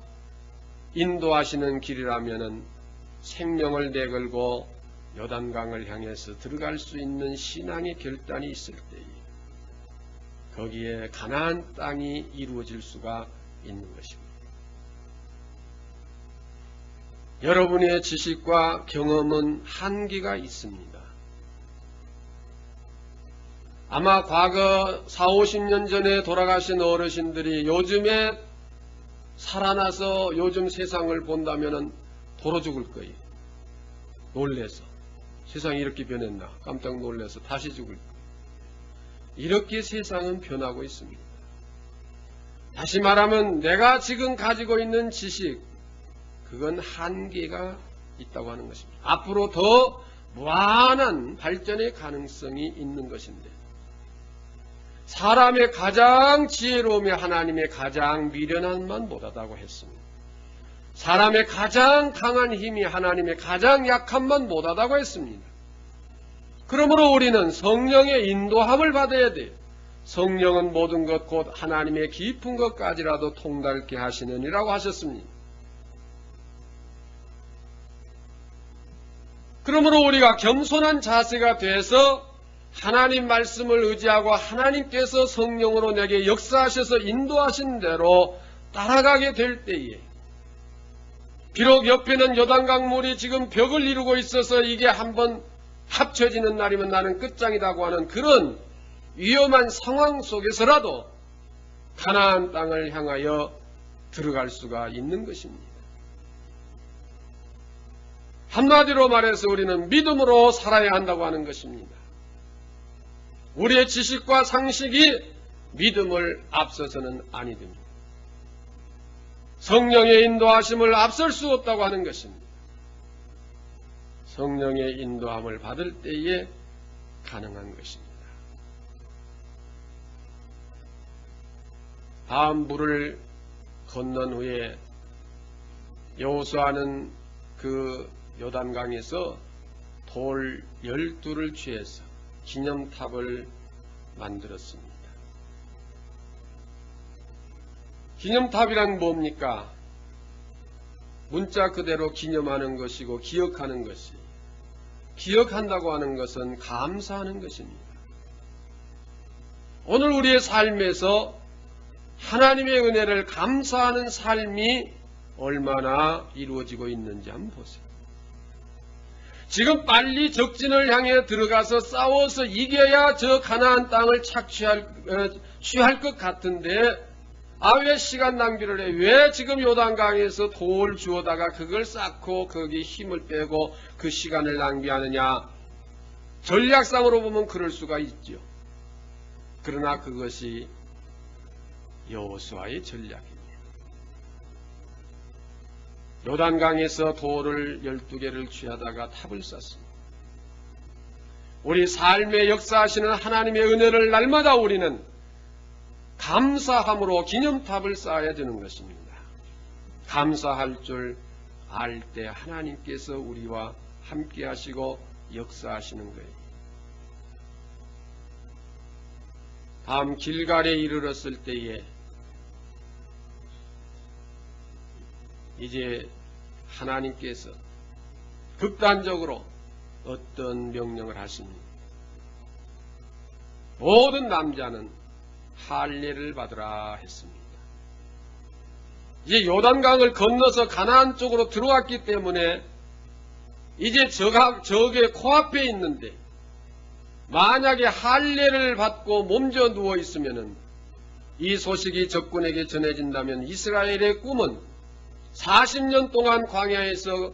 인도하시는 길이라면은 생명을 내걸고 요단강을 향해서 들어갈 수 있는 신앙의 결단이 있을 때에 거기에 가나안 땅이 이루어질 수가 있는 것입니다. 여러분의 지식과 경험은 한계가 있습니다. 아마 과거 40, 50년 전에 돌아가신 어르신들이 요즘에 살아나서 요즘 세상을 본다면 돌아 죽을 거예요. 놀래서. 세상이 이렇게 변했나 깜짝 놀라서 다시 죽을 거예요. 이렇게 세상은 변하고 있습니다. 다시 말하면 내가 지금 가지고 있는 지식, 그건 한계가 있다고 하는 것입니다. 앞으로 더 무한한 발전의 가능성이 있는 것인데, 사람의 가장 지혜로움이 하나님의 가장 미련함만 못하다고 했습니다. 사람의 가장 강한 힘이 하나님의 가장 약함만 못하다고 했습니다. 그러므로 우리는 성령의 인도함을 받아야 돼요. 성령은 모든 것 곧 하나님의 깊은 것까지라도 통달케 하시느니라고 하셨습니다. 그러므로 우리가 겸손한 자세가 돼서 하나님 말씀을 의지하고 하나님께서 성령으로 내게 역사하셔서 인도하신 대로 따라가게 될 때에, 비록 옆에는 요단강 물이 지금 벽을 이루고 있어서 이게 한번 합쳐지는 날이면 나는 끝장이라고 하는 그런 위험한 상황 속에서라도 가나안 땅을 향하여 들어갈 수가 있는 것입니다. 한마디로 말해서 우리는 믿음으로 살아야 한다고 하는 것입니다. 우리의 지식과 상식이 믿음을 앞서서는 아니 됩니다. 성령의 인도하심을 앞설 수 없다고 하는 것입니다. 성령의 인도함을 받을 때에 가능한 것입니다. 다음 물을 건넌 후에 여호수아는 그 요단강에서 돌 12를 취해서 기념탑을 만들었습니다. 기념탑이란 뭡니까? 문자 그대로 기념하는 것이고 기억하는 것이, 기억한다고 하는 것은 감사하는 것입니다. 오늘 우리의 삶에서 하나님의 은혜를 감사하는 삶이 얼마나 이루어지고 있는지 한번 보세요. 지금 빨리 적진을 향해 들어가서 싸워서 이겨야 저 가나안 땅을 취할 것 같은데 왜 시간 낭비를 해? 왜 지금 요단강에서 돌 주워다가 그걸 쌓고 거기 힘을 빼고 그 시간을 낭비하느냐? 전략상으로 보면 그럴 수가 있죠. 그러나 그것이 여호수아의 전략입니다. 요단강에서 돌을 12개를 취하다가 탑을 쌓습니다. 우리 삶의 역사하시는 하나님의 은혜를 날마다 우리는 감사함으로 기념탑을 쌓아야 되는 것입니다. 감사할 줄 알 때 하나님께서 우리와 함께 하시고 역사하시는 거예요. 다음 길갈에 이르렀을 때에 이제 하나님께서 극단적으로 어떤 명령을 하십니까? 모든 남자는 할례를 받으라 했습니다. 이제 요단강을 건너서 가나안 쪽으로 들어왔기 때문에 이제 저게 코앞에 있는데 만약에 할례를 받고 몸져 누워 있으면은 이 소식이 적군에게 전해진다면 이스라엘의 꿈은 40년 동안 광야에서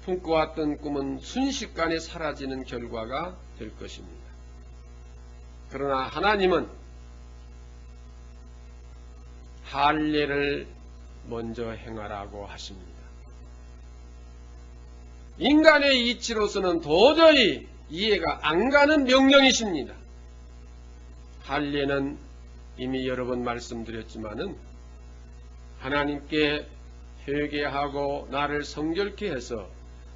품고왔던 꿈은 순식간에 사라지는 결과가 될 것입니다. 그러나 하나님은 할례를 먼저 행하라고 하십니다. 인간의 이치로서는 도저히 이해가 안 가는 명령이십니다. 할례는 이미 여러 번 말씀드렸지만은 하나님께 회개하고 나를 성결케 해서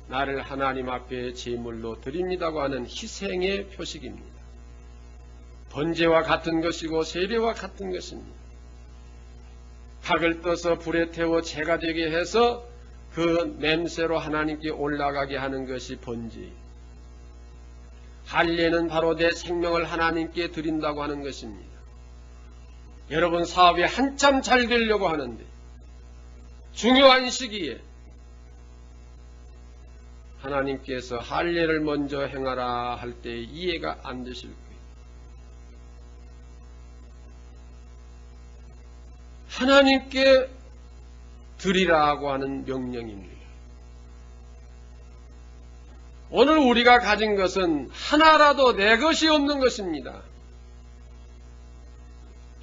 나를 하나님 앞에 제물로 드립니다고 하는 희생의 표식입니다. 번제와 같은 것이고 세례와 같은 것입니다. 닭을 떠서 불에 태워 제가 되게 해서 그 냄새로 하나님께 올라가게 하는 것이 번제. 할례는 바로 내 생명을 하나님께 드린다고 하는 것입니다. 여러분 사업이 한참 잘 되려고 하는데 중요한 시기에 하나님께서 할례를 먼저 행하라 할 때 이해가 안 되실 거예요. 하나님께 드리라고 하는 명령입니다. 오늘 우리가 가진 것은 하나라도 내 것이 없는 것입니다.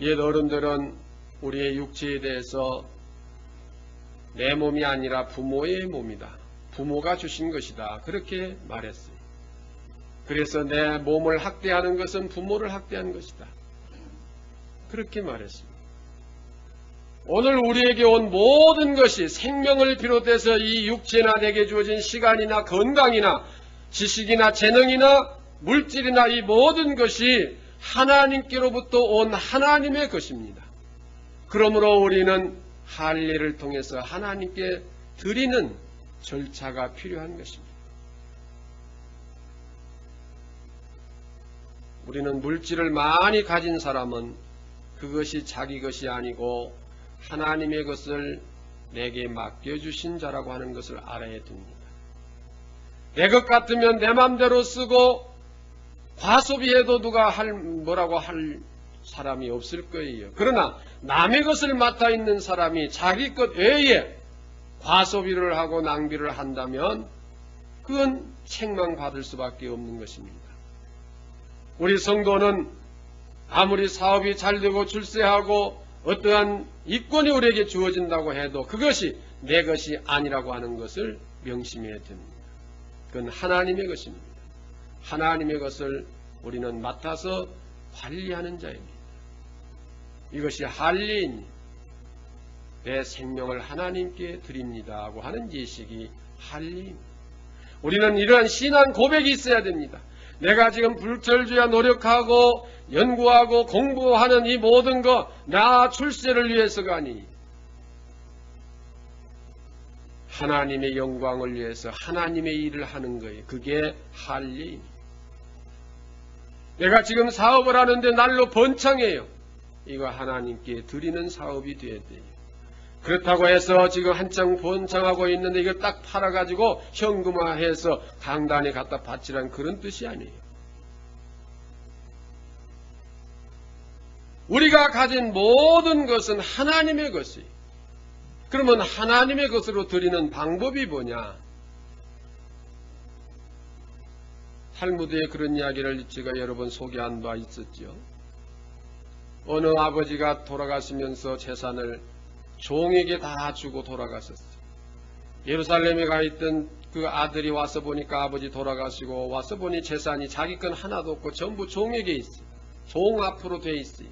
옛 어른들은 우리의 육체에 대해서 내 몸이 아니라 부모의 몸이다. 부모가 주신 것이다. 그렇게 말했어요. 그래서 내 몸을 학대하는 것은 부모를 학대하는 것이다. 그렇게 말했습니다. 오늘 우리에게 온 모든 것이 생명을 비롯해서 이 육체나 내게 주어진 시간이나 건강이나 지식이나 재능이나 물질이나 이 모든 것이 하나님께로부터 온 하나님의 것입니다. 그러므로 우리는 할례를 통해서 하나님께 드리는 절차가 필요한 것입니다. 우리는 물질을 많이 가진 사람은 그것이 자기 것이 아니고 하나님의 것을 내게 맡겨주신 자라고 하는 것을 알아야 됩니다. 내 것 같으면 내 맘대로 쓰고 과소비해도 누가 뭐라고 할 사람이 없을 거예요. 그러나 남의 것을 맡아 있는 사람이 자기 것 외에 과소비를 하고 낭비를 한다면 그건 책망받을 수밖에 없는 것입니다. 우리 성도는 아무리 사업이 잘 되고 출세하고 어떠한 이권이 우리에게 주어진다고 해도 그것이 내 것이 아니라고 하는 것을 명심해야 됩니다. 그건 하나님의 것입니다. 하나님의 것을 우리는 맡아서 관리하는 자입니다. 이것이 할례입니다. 내 생명을 하나님께 드립니다 하고 하는 예식이 할례입니다. 우리는 이러한 신앙 고백이 있어야 됩니다. 내가 지금 불철주야 노력하고 연구하고 공부하는 이 모든 것 나 출세를 위해서가 아니 하나님의 영광을 위해서 하나님의 일을 하는 거예요. 그게 할례입니다. 내가 지금 사업을 하는데 날로 번창해요. 이거 하나님께 드리는 사업이 돼야 돼요. 그렇다고 해서 지금 한창 번창하고 있는데 이걸 딱 팔아가지고 현금화해서 강단에 갖다 바치라는 그런 뜻이 아니에요. 우리가 가진 모든 것은 하나님의 것이에요. 그러면 하나님의 것으로 드리는 방법이 뭐냐? 탈무드에 그런 이야기를 제가 여러 번 소개한 바 있었죠. 어느 아버지가 돌아가시면서 재산을 종에게 다 주고 돌아가셨어요. 예루살렘에 가 있던 그 아들이 와서 보니까 아버지 돌아가시고 와서 보니 재산이 자기 건 하나도 없고 전부 종에게 있어요. 종 앞으로 돼 있어요.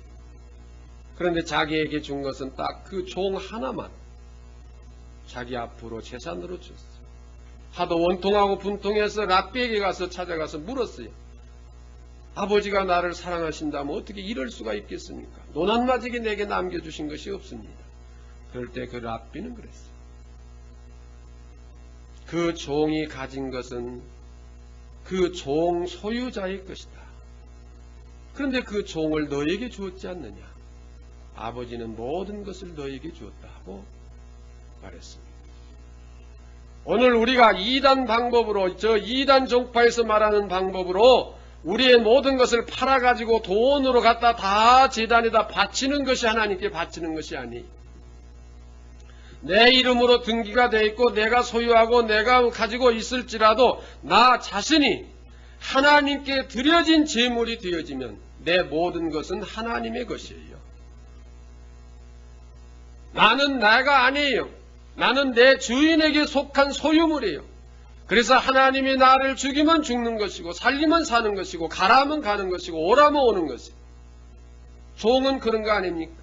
그런데 자기에게 준 것은 딱 그 종 하나만 자기 앞으로 재산으로 줬어요. 하도 원통하고 분통해서 랍비에게 가서 찾아가서 물었어요. 아버지가 나를 사랑하신다면 어떻게 이럴 수가 있겠습니까? 노난마지게 내게 남겨주신 것이 없습니다. 그럴 때 그 랍비는 그랬어요. 그 종이 가진 것은 그 종 소유자의 것이다. 그런데 그 종을 너에게 주었지 않느냐? 아버지는 모든 것을 너에게 주었다 하고 말했습니다. 오늘 우리가 이단 방법으로 저 이단 종파에서 말하는 방법으로 우리의 모든 것을 팔아가지고 돈으로 갖다 다 제단에다 바치는 것이 하나님께 바치는 것이 아니 내 이름으로 등기가 되어 있고 내가 소유하고 내가 가지고 있을지라도 나 자신이 하나님께 드려진 제물이 되어지면 내 모든 것은 하나님의 것이에요. 나는 내가 아니에요. 나는 내 주인에게 속한 소유물이에요. 그래서 하나님이 나를 죽이면 죽는 것이고 살리면 사는 것이고 가라면 가는 것이고 오라면 오는 것이에요. 종은 그런 거 아닙니까?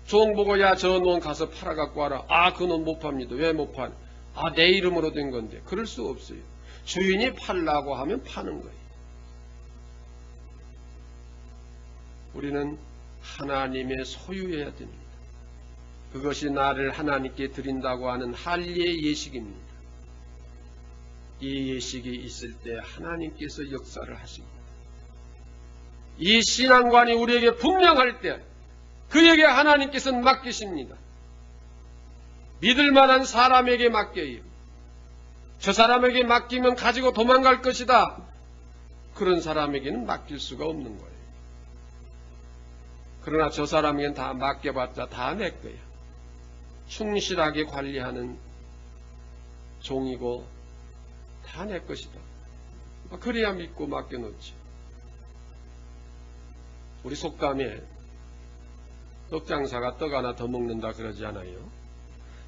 종 보고 야 저 논 가서 팔아갖고 와라. 아 그 논 못 팝니다. 왜 못 파냐? 아 내 이름으로 된 건데. 그럴 수 없어요. 주인이 팔라고 하면 파는 거예요. 우리는 하나님의 소유해야 됩니다. 그것이 나를 하나님께 드린다고 하는 할례의 예식입니다. 이 예식이 있을 때 하나님께서 역사를 하십니다. 이 신앙관이 우리에게 분명할 때 그에게 하나님께서는 맡기십니다. 믿을 만한 사람에게 맡겨요. 저 사람에게 맡기면 가지고 도망갈 것이다. 그런 사람에게는 맡길 수가 없는 거예요. 그러나 저 사람에게는 다 맡겨봤자 다 내 거야. 충실하게 관리하는 종이고 다 내 것이다. 그래야 믿고 맡겨놓지. 우리 속담에 떡장사가 떡 하나 더 먹는다 그러지 않아요?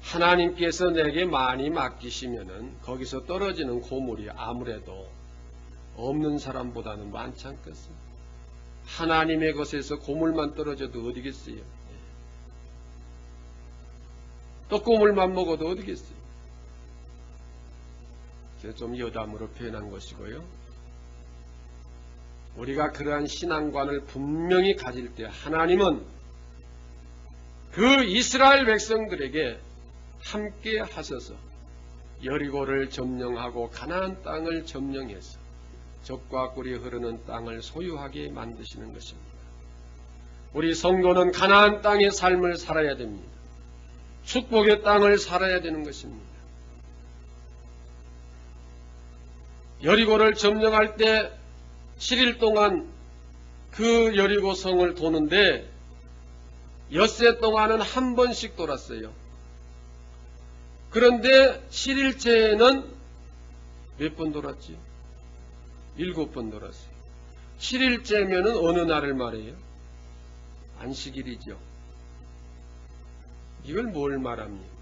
하나님께서 내게 많이 맡기시면은 거기서 떨어지는 고물이 아무래도 없는 사람보다는 많지 않겠어요? 하나님의 것에서 고물만 떨어져도 어디겠어요? 떡고물만 먹어도 어디겠어요? 제가 좀 여담으로 표현한 것이고요. 우리가 그러한 신앙관을 분명히 가질 때 하나님은 그 이스라엘 백성들에게 함께 하셔서 여리고를 점령하고 가나안 땅을 점령해서 젖과 꿀이 흐르는 땅을 소유하게 만드시는 것입니다. 우리 성도는 가나안 땅의 삶을 살아야 됩니다. 축복의 땅을 살아야 되는 것입니다. 여리고를 점령할 때 7일 동안 그 여리고 성을 도는데 엿새 동안은 한 번씩 돌았어요. 그런데 7일째에는 몇 번 돌았지요? 7번 돌았어요. 7일째면은 어느 날을 말해요? 안식일이죠. 이걸 뭘 말합니까?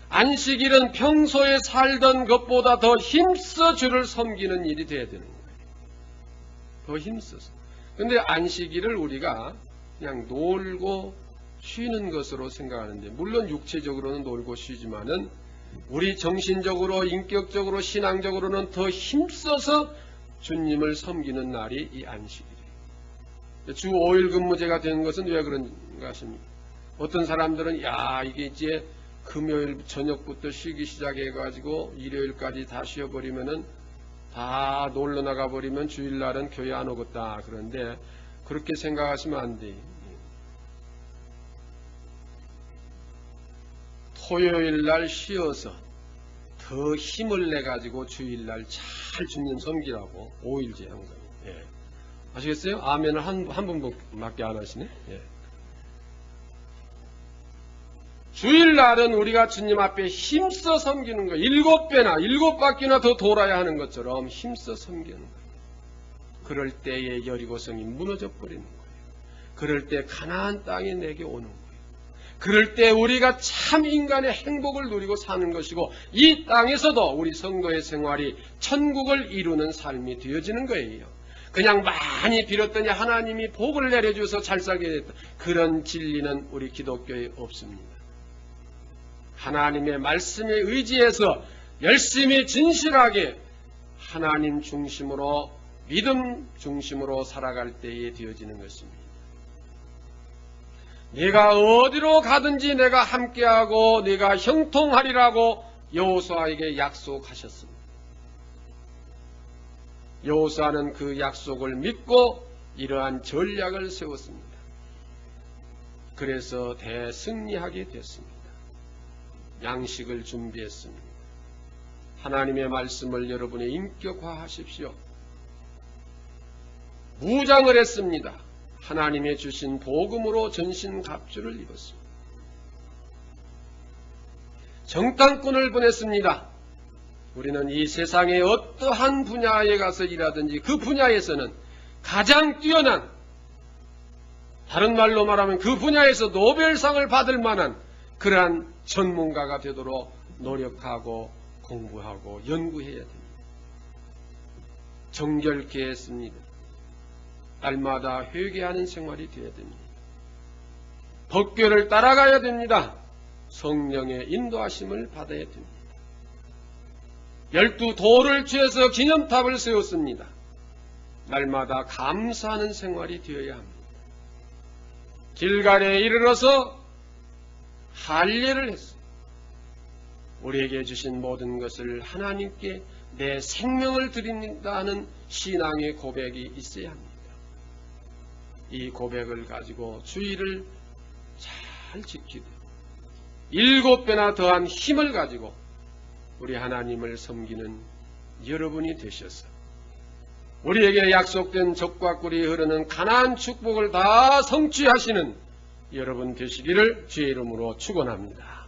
안식일은 평소에 살던 것보다 더 힘써 주를 섬기는 일이 돼야 되는 거예요. 더 힘써서. 근데 안식일을 우리가 그냥 놀고 쉬는 것으로 생각하는데, 물론 육체적으로는 놀고 쉬지만은 우리 정신적으로, 인격적으로, 신앙적으로는 더 힘써서 주님을 섬기는 날이 이 안식일이에요. 주 5일 근무제가 된 것은 왜 그런가 하십니까? 어떤 사람들은 야, 이게 이제 금요일 저녁부터 쉬기 시작해가지고 일요일까지 다 쉬어버리면은 다 놀러 나가버리면 주일날은 교회 안 오겠다. 그런데 그렇게 생각하시면 안 돼요. 토요일날 쉬어서 더 힘을 내가지고 주일날 잘 주님 섬기라고 5일째 한 거예요. 예. 아시겠어요? 아멘을 한 분밖에 안 하시네. 예. 주일날은 우리가 주님 앞에 힘써 섬기는 거예요. 7배나 7바퀴나 더 돌아야 하는 것처럼 힘써 섬기는 거예요. 그럴 때에 여리고성이 무너져 버리는 거예요. 그럴 때 가나안 땅이 내게 오는 거예요. 그럴 때 우리가 참 인간의 행복을 누리고 사는 것이고, 이 땅에서도 우리 성도의 생활이 천국을 이루는 삶이 되어지는 거예요. 그냥 많이 빌었더니 하나님이 복을 내려줘서 잘 살게 됐다. 그런 진리는 우리 기독교에 없습니다. 하나님의 말씀에 의지해서 열심히 진실하게 하나님 중심으로, 믿음 중심으로 살아갈 때에 되어지는 것입니다. 내가 어디로 가든지 내가 함께하고 내가 형통하리라고 여호수아에게 약속하셨습니다. 여호수아는 그 약속을 믿고 이러한 전략을 세웠습니다. 그래서 대승리하게 됐습니다. 양식을 준비했습니다. 하나님의 말씀을 여러분의 인격화하십시오. 무장을 했습니다. 하나님의 주신 복음으로 전신갑주를 입었습니다. 정탐꾼을 보냈습니다. 우리는 이 세상의 어떠한 분야에 가서 일하든지 그 분야에서는 가장 뛰어난, 다른 말로 말하면 그 분야에서 노벨상을 받을 만한 그러한 전문가가 되도록 노력하고 공부하고 연구해야 됩니다. 정결케 했습니다. 날마다 회개하는 생활이 되어야 됩니다. 법궤를 따라가야 됩니다. 성령의 인도하심을 받아야 됩니다. 12돌을 취해서 기념탑을 세웠습니다. 날마다 감사하는 생활이 되어야 합니다. 길갈에 이르러서 할례를 했습니다. 우리에게 주신 모든 것을 하나님께 내 생명을 드립니다 하는 신앙의 고백이 있어야 합니다. 이 고백을 가지고 주의를 잘 지키되 7배나 더한 힘을 가지고 우리 하나님을 섬기는 여러분이 되셔서 우리에게 약속된 젖과 꿀이 흐르는 가나안 축복을 다 성취하시는 여러분 되시기를 주의 이름으로 축원합니다.